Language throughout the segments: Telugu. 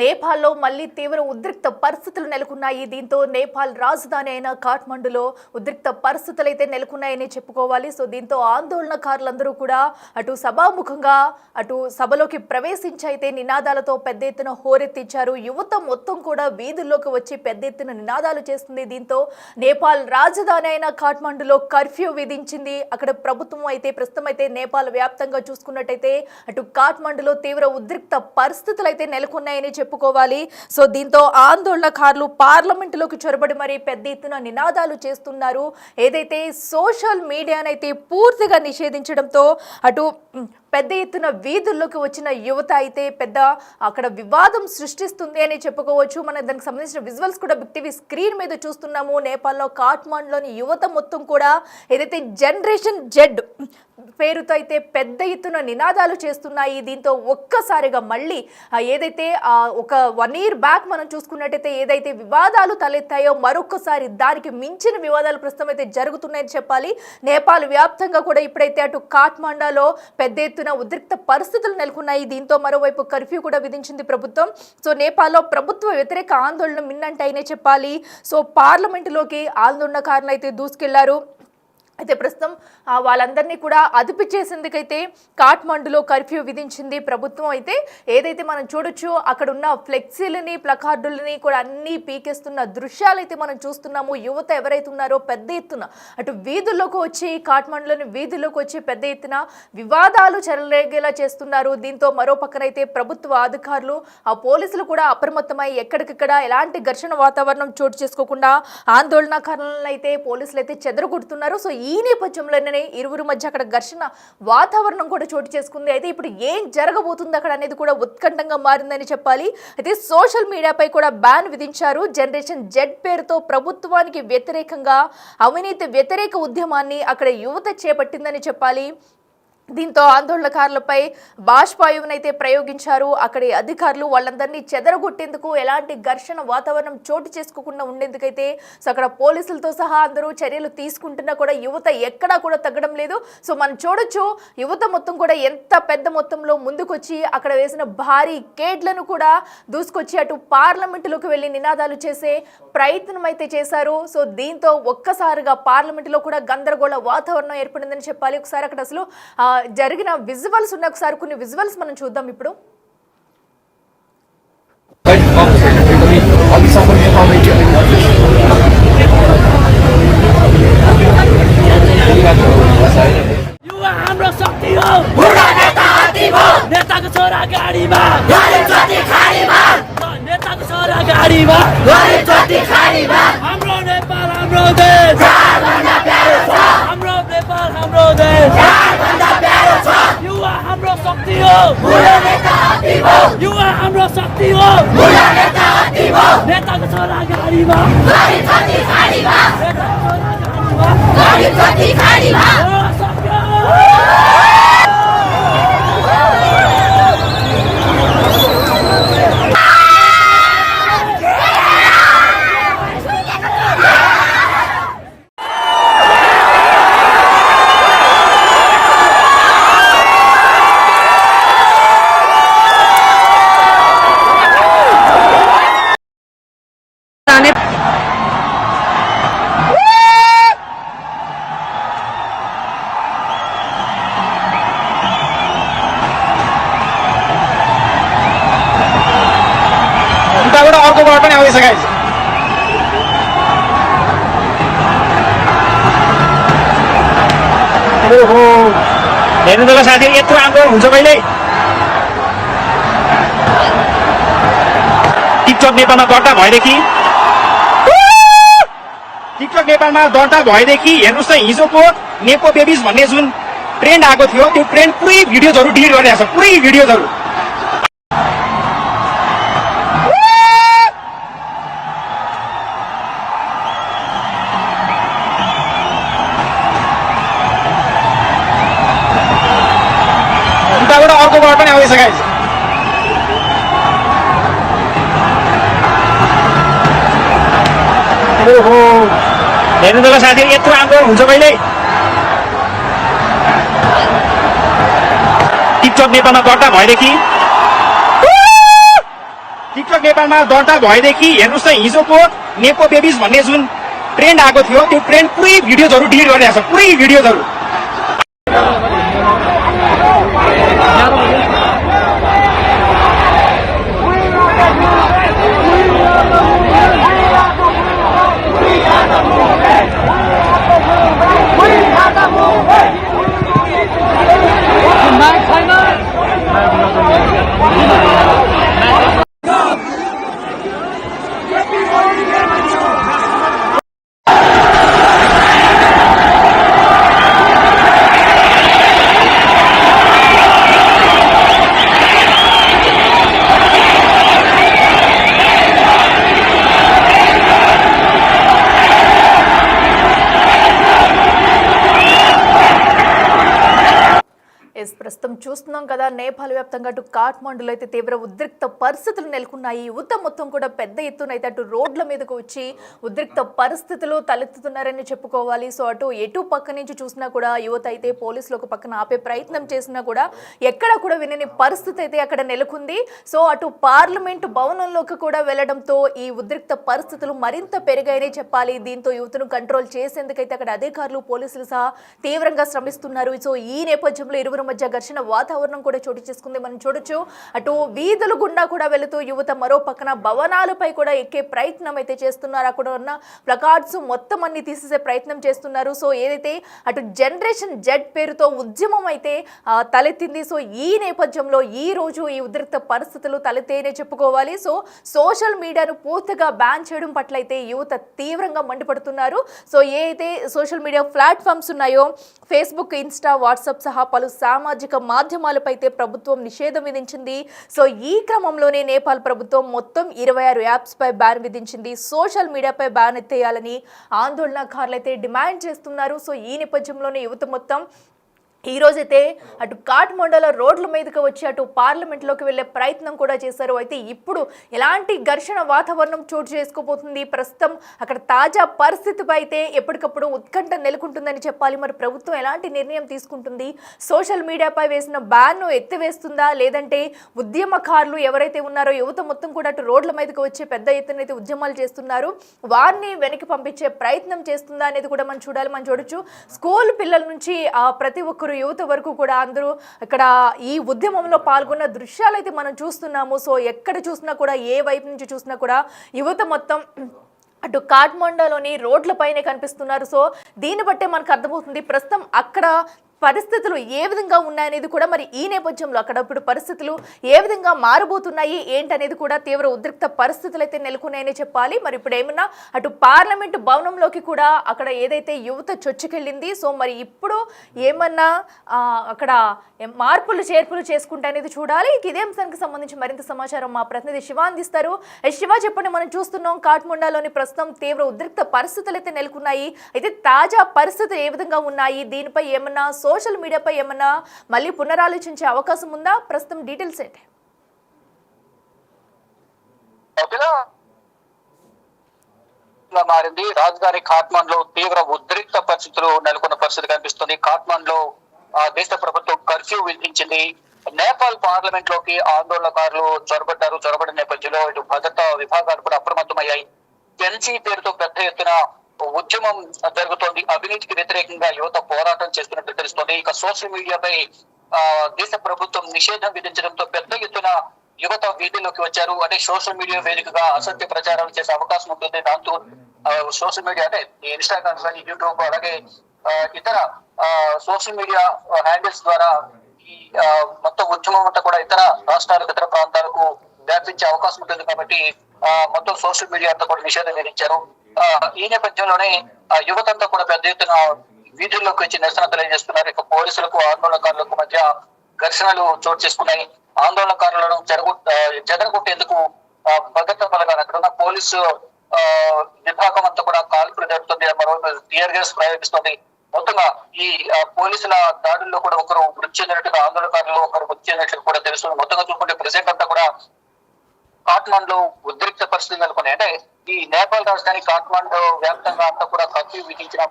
నేపాల్లో మళ్లీ తీవ్ర ఉద్రిక్త పరిస్థితులు నెలకొన్నాయి. దీంతో నేపాల్ రాజధాని అయిన కాఠ్మండులో ఉద్రిక్త పరిస్థితులు అయితే నెలకొన్నాయని చెప్పుకోవాలి. సో దీంతో ఆందోళనకారులందరూ కూడా అటు సభాముఖంగా అటు సభలోకి ప్రవేశించి అయితే నినాదాలతో పెద్ద ఎత్తున హోరెత్తించారు. యువత మొత్తం కూడా వీధుల్లోకి వచ్చి పెద్ద ఎత్తున నినాదాలు చేస్తుంది. దీంతో నేపాల్ రాజధాని అయిన కాఠ్మండులో కర్ఫ్యూ విధించింది. అక్కడ ప్రభుత్వం అయితే ప్రస్తుతం అయితే నేపాల్ వ్యాప్తంగా చూసుకున్నట్టయితే అటు కాఠ్మండులో తీవ్ర ఉద్రిక్త పరిస్థితులు అయితే నెలకొన్నాయని చెప్పుకోవాలి. సో దీంతో ఆందోళనకారులు పార్లమెంటులోకి చొరబడి మరి పెద్ద ఎత్తున నినాదాలు చేస్తున్నారు. ఏదైతే సోషల్ మీడియానైతే పూర్తిగా నిషేధించడంతో అటు పెద్ద ఎత్తున వీధుల్లోకి వచ్చిన యువత అయితే పెద్ద అక్కడ వివాదం సృష్టిస్తుంది అని చెప్పుకోవచ్చు. మనం దానికి సంబంధించిన విజువల్స్ కూడా బిగ్ టీవీ స్క్రీన్ మీద చూస్తున్నాము. నేపాల్లో కాఠ్మండులోని యువత మొత్తం కూడా ఏదైతే జనరేషన్ జెడ్ పేరుతో అయితే పెద్ద ఎత్తున నినాదాలు చేస్తున్నాయి. దీంతో ఒక్కసారిగా మళ్ళీ ఏదైతే ఒక 1 year బ్యాక్ మనం చూసుకున్నట్టయితే ఏదైతే వివాదాలు తలెత్తాయో మరొకసారి దానికి మించిన వివాదాలు ప్రస్తుతం అయితే జరుగుతున్నాయని చెప్పాలి. నేపాల్ వ్యాప్తంగా కూడా ఇప్పుడైతే అటు కాఠ్మండాలో పెద్ద ఎత్తున ఉద్రిక్త పరిస్థితులు నెలకొన్నాయి. దీంతో మరోవైపు కర్ఫ్యూ కూడా విధించింది ప్రభుత్వం. సో నేపాల్లో ప్రభుత్వ వ్యతిరేక ఆందోళన మిన్నంటైనే చెప్పాలి. సో పార్లమెంటులోకి ఆందోళనకారులు అయితే దూసుకెళ్లారు. అయితే ప్రస్తుతం వాళ్ళందరినీ కూడా అదుపు చేసేందుకైతే కాఠ్మండులో కర్ఫ్యూ విధించింది ప్రభుత్వం. అయితే ఏదైతే మనం చూడొచ్చు అక్కడ ఉన్న ఫ్లెక్సీలని ప్లకార్డులని కూడా అన్నీ పీకేస్తున్న దృశ్యాలు అయితే మనం చూస్తున్నాము. యువత ఎవరైతే ఉన్నారో పెద్ద ఎత్తున అటు వీధుల్లోకి వచ్చి కాఠ్మండులోని వీధుల్లోకి వచ్చి పెద్ద ఎత్తున వివాదాలు చెలరేగేలా చేస్తున్నారు. దీంతో మరో పక్కనైతే ప్రభుత్వ అధికారులు పోలీసులు కూడా అప్రమత్తమై ఎక్కడికక్కడ ఎలాంటి ఘర్షణ వాతావరణం చోటు చేసుకోకుండా ఆందోళనకారులను అయితే పోలీసులు అయితే చెదరగొడుతున్నారు. సో ఈ నేపథ్యంలోనే ఇరువురు మధ్య అక్కడ ఘర్షణ వాతావరణం కూడా చోటు చేసుకుంది. అయితే ఇప్పుడు ఏం జరగబోతుంది అక్కడ అనేది కూడా ఉత్కంఠంగా మారిందని చెప్పాలి. అయితే సోషల్ మీడియాపై కూడా బ్యాన్ విధించారు. జనరేషన్ జెడ్ పేరుతో ప్రభుత్వానికి వ్యతిరేకంగా అవినీతి వ్యతిరేక ఉద్యమాన్ని అక్కడ యువత చేపట్టిందని చెప్పాలి. దీంతో ఆందోళనకారులపై బాష్పాయువునైతే ప్రయోగించారు. అక్కడి అధికారులు వాళ్ళందరినీ చెదరగొట్టేందుకు ఎలాంటి ఘర్షణ వాతావరణం చోటు చేసుకోకుండా ఉండేందుకైతే సో అక్కడ పోలీసులతో సహా అందరూ చర్యలు తీసుకుంటున్నా కూడా యువత ఎక్కడా కూడా తగ్గడం లేదు. సో మనం చూడొచ్చు యువత మొత్తం కూడా ఎంత పెద్ద మొత్తంలో ముందుకొచ్చి అక్కడ వేసిన భారీ కేడ్లను కూడా దూసుకొచ్చి అటు పార్లమెంటులోకి వెళ్ళి నినాదాలు చేసే ప్రయత్నం అయితే చేశారు. సో దీంతో ఒక్కసారిగా పార్లమెంటులో కూడా గందరగోళ వాతావరణం ఏర్పడిందని చెప్పాలి. ఒకసారి అక్కడ అసలు జరిగిన విజువల్స్ ఉన్నాయి. ఒకసారి కొన్ని విజువల్స్ మనం చూద్దాం ఇప్పుడు. हाम्रो शक्ति हो नेताको छोरा गाडीमा नेताको छोरा गाडीमा हाम्रो नेपाल हाम्रो देश हाम्रो नेपाल हाम्रो देश युवा हाम्रो शक्ति हो युवा हाम्रो शक्ति हो नेताको छोरा गाडीमा पनि आउँदैछ गाइस. ओहो हेर्नु त साथी यत्रो आन्दोलन हुन्छ कहिले. टिकटक नेपालमा दर्ता भएदेखि हेर्नुहोस् त हिजोको नेपो बेबिज भन्ने जुन ट्रेन्ड आएको थियो त्यो ट्रेन्ड पुरै भिडियोजहरू डिलिट गरिरहेको छ. पुरै भिडियोजहरू अर्को बार पनि आउँदैछ गाइस. ओहो हेर्नु त साथी यत्रो आन्दोलन हुन्छ कहिले. टिकटक नेपालमा दर्ता भएदेखि टिकटक नेपालमा दर्ता भएदेखि हेर्नुहोस् न हिजोको नेपो बेबिज भन्ने जुन ट्रेन्ड आएको थियो त्यो ट्रेन्ड पुरै भिडियोजहरू डिलिट गरिरहेको छ, पुरै भिडियोजहरू। ప్రస్తుతం చూస్తున్నాం కదా, నేపాల్ వ్యాప్తంగా అటు కాఠ్మండూలో అయితే తీవ్ర ఉద్రిక్త పరిస్థితులు నెలకొన్నాయి. యువత మొత్తం కూడా పెద్ద ఎత్తున అయితే అటు రోడ్ల మీదకు వచ్చి ఉద్రిక్త పరిస్థితులు తలెత్తుతున్నారని చెప్పుకోవాలి. సో అటు ఎటు పక్క నుంచి చూసినా కూడా యువత అయితే పోలీసులు ఒక పక్కన ఆపే ప్రయత్నం చేసినా కూడా ఎక్కడ కూడా వినని పరిస్థితి అయితే అక్కడ నెలకొంది. సో అటు పార్లమెంటు భవనంలోకి కూడా వెళ్లడంతో ఈ ఉద్రిక్త పరిస్థితులు మరింత పెరిగాయని చెప్పాలి. దీంతో యువతను కంట్రోల్ చేసేందుకైతే అక్కడ అధికారులు పోలీసులు సహా తీవ్రంగా శ్రమిస్తున్నారు. సో ఈ నేపథ్యంలో ఇరువురు మధ్య ఘర్షణ వాతావరణం కూడా చోటు చేసుకుంది. మనం చూడొచ్చు, అటు వీధుల గుండా కూడా వెళుతూ యువత మరో పక్కన భవనాలపై కూడా ఎక్కే ప్రయత్నం అయితే చేస్తున్నారు. అక్కడ ఉన్న ప్లకార్డ్స్ మొత్తం అన్ని తీసేసే ప్రయత్నం చేస్తున్నారు. సో ఏదైతే అటు జనరేషన్ జెడ్ పేరుతో ఉద్యమం అయితే తలెత్తింది. సో ఈ నేపథ్యంలో ఈ రోజు ఈ ఉద్రిక్త పరిస్థితులు తలెత్తేనే చెప్పుకోవాలి. సో సోషల్ మీడియాను పూర్తిగా బ్యాన్ చేయడం పట్ల అయితే యువత తీవ్రంగా మండిపడుతున్నారు. సో ఏ అయితే సోషల్ మీడియా ప్లాట్ఫామ్స్ ఉన్నాయో ఫేస్బుక్, ఇన్స్టా, వాట్సాప్ సహా పలు సామాజిక మాధ్యమాలపై అయితే ప్రభుత్వం నిషేధం విధించింది. సో ఈ క్రమంలోనే నేపాల్ ప్రభుత్వం మొత్తం 26 యాప్స్ పై బ్యాన్ విధించింది. సోషల్ మీడియాపై బ్యాన్ ఎత్తేయాలని ఆందోళనకారులు అయితే డిమాండ్ చేస్తున్నారు. సో ఈ నేపథ్యంలోనే యువత మొత్తం ఈ రోజైతే అటు కాఠ్మండూలో రోడ్ల మీదకి వచ్చి అటు పార్లమెంట్లోకి వెళ్లే ప్రయత్నం కూడా చేశారు. అయితే ఇప్పుడు ఎలాంటి ఘర్షణ వాతావరణం చోటు చేసుకోబోతుంది, ప్రస్తుతం అక్కడ తాజా పరిస్థితిపై అయితే ఎప్పటికప్పుడు ఉత్కంఠ నెలకొంటుందని చెప్పాలి. మరి ప్రభుత్వం ఎలాంటి నిర్ణయం తీసుకుంటుంది, సోషల్ మీడియాపై వేసిన బ్యాన్ను ఎత్తివేస్తుందా, లేదంటే ఉద్యమకారులు ఎవరైతే ఉన్నారో యువత మొత్తం కూడా అటు రోడ్ల మీదకి వచ్చి పెద్ద ఎత్తున అయితే ఉద్యమాలు చేస్తున్నారు, వారిని వెనక్కి పంపించే ప్రయత్నం చేస్తుందా అనేది కూడా మనం చూడాలి. మనం చూడొచ్చు, స్కూల్ పిల్లల నుంచి ప్రతి ఒక్కరు యువత వరకు కూడా అందరూ ఇక్కడ ఈ ఉద్యమంలో పాల్గొన్న దృశ్యాలు అయితే మనం చూస్తున్నాము. సో ఎక్కడ చూసినా కూడా, ఏ వైపు నుంచి చూసినా కూడా యువత మొత్తం అటు కాఠ్మండూలోని రోడ్లపైనే కనిపిస్తున్నారు. సో దీన్ని బట్టే మనకు అర్థమవుతుంది ప్రస్తుతం అక్కడ పరిస్థితులు ఏ విధంగా ఉన్నాయనేది కూడా. మరి ఈ నేపథ్యంలో అక్కడ ఇప్పుడు పరిస్థితులు ఏ విధంగా మారబోతున్నాయి ఏంటనేది కూడా తీవ్ర ఉద్రిక్త పరిస్థితులు అయితే నెలకొన్నాయని చెప్పాలి. మరి ఇప్పుడు ఏమన్నా అటు పార్లమెంటు భవనంలోకి కూడా అక్కడ ఏదైతే యువత చొచ్చుకెళ్ళింది, సో మరి ఇప్పుడు ఏమన్నా అక్కడ మార్పులు చేర్పులు చేసుకుంటా అనేది చూడాలి. ఇదే అంశానికి సంబంధించి మరింత సమాచారం మా ప్రతినిధి శివ అందిస్తారు. శివ, చెప్పండి, మనం చూస్తున్నాం కాఠ్మండూలోని ప్రస్తుతం తీవ్ర ఉద్రిక్త పరిస్థితులు అయితే నెలకొన్నాయి. అయితే తాజా పరిస్థితులు ఏ విధంగా ఉన్నాయి, దీనిపై ఏమన్నా సోషల్ మీడియాపై ఏమన్నా మళ్ళీ పునరాలోచించే అవకాశం ఉందా? ప్రస్తుతం డీటెయిల్స్ ఏంటి? మారింది. రాజధాని కాఠ్మండూలో తీవ్ర ఉద్రిక్త పరిస్థితులు నెలకొన్న పరిస్థితి కనిపిస్తుంది. కాఠ్మండూలో దేశ ప్రభుత్వం కర్ఫ్యూ విధించింది. నేపాల్ పార్లమెంట్ లోకి ఆందోళనకారులు చొరబడిన నేపథ్యంలో ఇటు భద్రతా విభాగాలు కూడా అప్రమత్తమయ్యాయి. ఎన్సీ పేరుతో పెద్ద ఎత్తున ఉద్యమం జరుగుతోంది. అవినీతికి వ్యతిరేకంగా యువత పోరాటం చేస్తున్నట్టు తెలుస్తోంది. ఇక సోషల్ మీడియాపై దేశ ప్రభుత్వం నిషేధం విధించడంతో పెద్ద ఎత్తున యువత వీధుల్లోకి వచ్చారు. అంటే సోషల్ మీడియా వేదికగా అసత్య ప్రచారాలు చేసే అవకాశం ఉంటుంది. దాంతో సోషల్ మీడియా అంటే ఇన్స్టాగ్రామ్ కానీ, యూట్యూబ్, అలాగే ఇతర సోషల్ మీడియా హ్యాండిల్స్ ద్వారా ఈ మొత్తం ఉద్యమం అంతా కూడా ఇతర రాష్ట్రాలకు, ఇతర ప్రాంతాలకు వ్యాపించే అవకాశం ఉంటుంది. కాబట్టి మొత్తం సోషల్ మీడియా అంతా కూడా నిషేధం విధించారు. ఈ నేపథ్యంలోనే యువతంతా కూడా పెద్ద ఎత్తున వీధుల్లోకి వచ్చి నిరసన తెలియజేస్తున్నారు. ఇక పోలీసులకు, ఆందోళనకారులకు మధ్య ఘర్షణలు చోటు చేసుకున్నాయి. ఆందోళనకారులను చెదరగొట్టేందుకు భద్రతా బలగాలు, అక్కడ ఉన్న పోలీసు విభాగం అంతా కూడా కాల్పులు జరుపుతుంది, మరోవైపు టియర్ గ్యాస్ ప్రయోగిస్తుంది. మొత్తంగా ఈ పోలీసుల దాడుల్లో కూడా ఒకరు మృతి చెందినట్టుగా, ఆందోళనకారులు ఒకరు మృతి చెందినట్లు కూడా తెలుస్తుంది. మొత్తంగా చూసుకుంటే ప్రెసిడెంట్ అంతా కూడా కాఠ్మండూలో ఉద్రిక్త పరిస్థితి నెలకొన్నాయి. అంటే ఈ నేపాల్ రాజధాని కాఠ్మండూ వ్యాప్తంగా అంతా కూడా కర్ఫ్యూ విధించిన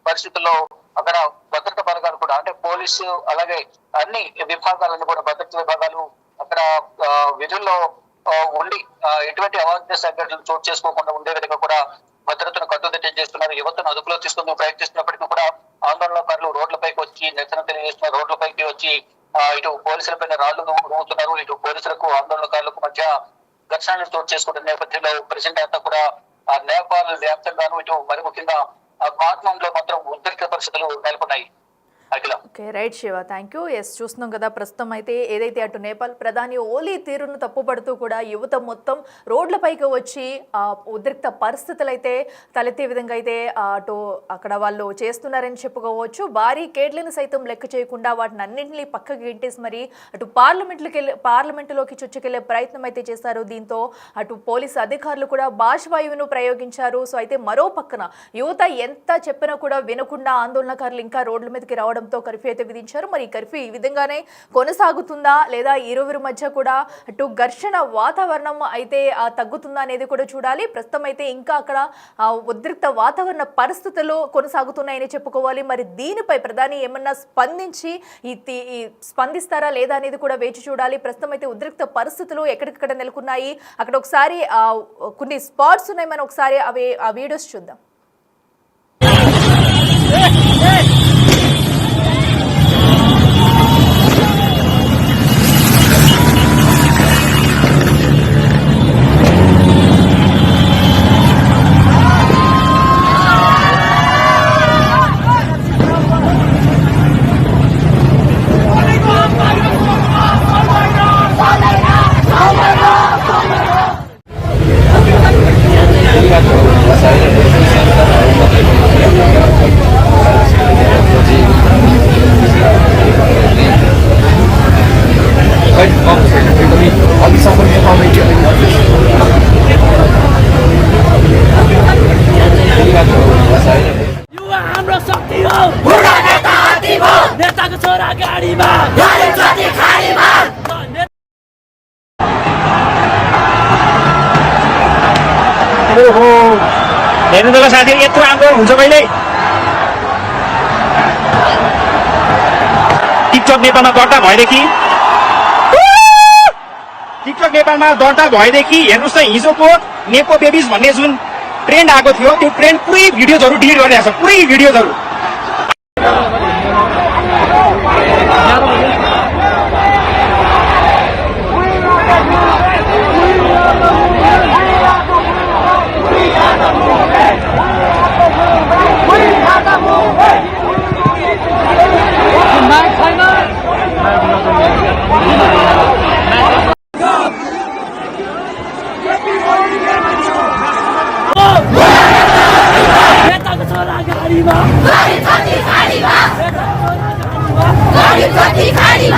పరిస్థితుల్లో అక్కడ భద్రతా బలగాలు కూడా, అంటే పోలీసు అలాగే అన్ని విభాగాలను కూడా భద్రతా విభాగాలు అక్కడ విధుల్లో ఉండి ఎటువంటి అవాంఛనీయ సంఘటనలు చోటు చేసుకోకుండా ఉండే విధంగా కూడా భద్రతను కట్టుదిట్టం చేస్తున్నారు. యువతను అదుపులో తీసుకుంటూ ప్రయత్నిస్తున్నప్పటికీ కూడా ఆందోళనకారులు రోడ్లపైకి వచ్చి నిరసన తెలియజేస్తున్నారు. రోడ్లపైకి వచ్చి ఇటు పోలీసులపైన రాళ్లు రువ్వుతున్నారు. ఇటు పోలీసులకు ఆందోళనకారులకు మధ్య ఘర్షణలు చోటు చేసుకుంటున్న నేపథ్యంలో ప్రెసిడెంట్ అంతా కూడా నేపాల్ వ్యాప్తంగాను ఇటు మరి ముఖ్యంగా కాఠ్మండులో మాత్రం ఉద్రిక్త పరిస్థితులు నెలకొన్నాయి. Okay, right Shiva, thank you. Yes, చూస్తున్నాం కదా ప్రస్తుతం అయితే ఏదైతే అటు నేపాల్ ప్రధాని ఓలీ తీరును తప్పుపడుతూ కూడా యువత మొత్తం రోడ్లపైకి వచ్చి ఉద్రిక్త పరిస్థితులు అయితే తలెత్తే విధంగా అయితే అటు అక్కడ వాళ్ళు చేస్తున్నారని చెప్పుకోవచ్చు. భారీ కేడ్లను సైతం లెక్క చేయకుండా వాటిని అన్నింటినీ పక్కకి గింటేసి మరి అటు పార్లమెంటులోకి చొచ్చుకెళ్లే ప్రయత్నం అయితే చేశారు. దీంతో అటు పోలీసు అధికారులు కూడా బాష్వాయువును ప్రయోగించారు. సో అయితే మరో పక్కన యువత ఎంత చెప్పినా కూడా వినకుండా ఆందోళనకారులు ఇంకా రోడ్ల మీదకి రావడంతో కర్ఫ్యూ అయితే విధించారు. మరి ఈ కర్ఫ్యూ ఈ విధంగానే కొనసాగుతుందా లేదా ఇరువురి మధ్య కూడా అటు ఘర్షణ వాతావరణం అయితే తగ్గుతుందా అనేది కూడా చూడాలి. ప్రస్తుతం అయితే ఇంకా అక్కడ ఉద్రిక్త వాతావరణ పరిస్థితులు కొనసాగుతున్నాయని చెప్పుకోవాలి. మరి దీనిపై ప్రధాని ఏమన్నా స్పందిస్తారా లేదా అనేది కూడా వేచి చూడాలి. ప్రస్తుతం అయితే ఉద్రిక్త పరిస్థితులు ఎక్కడికక్కడ నెలకొన్నాయి. అక్కడ ఒకసారి కొన్ని స్పాట్స్ ఉన్నాయి, మనం ఒకసారి ఆ వీడియోస్ చూద్దాం. हेर्नुको साथीहरू यत्रो आन्दोलन हुन्छ कहिले? टिकटक नेपालमा दर्ता भएदेखि हेर्नुहोस् त हिजोको नेपो बेबिज भन्ने जुन ट्रेन्ड आएको थियो त्यो ट्रेन्ड पुरै भिडियोजहरू डिलिट गरिरहेको छ, पुरै भिडियोजहरू। गाडी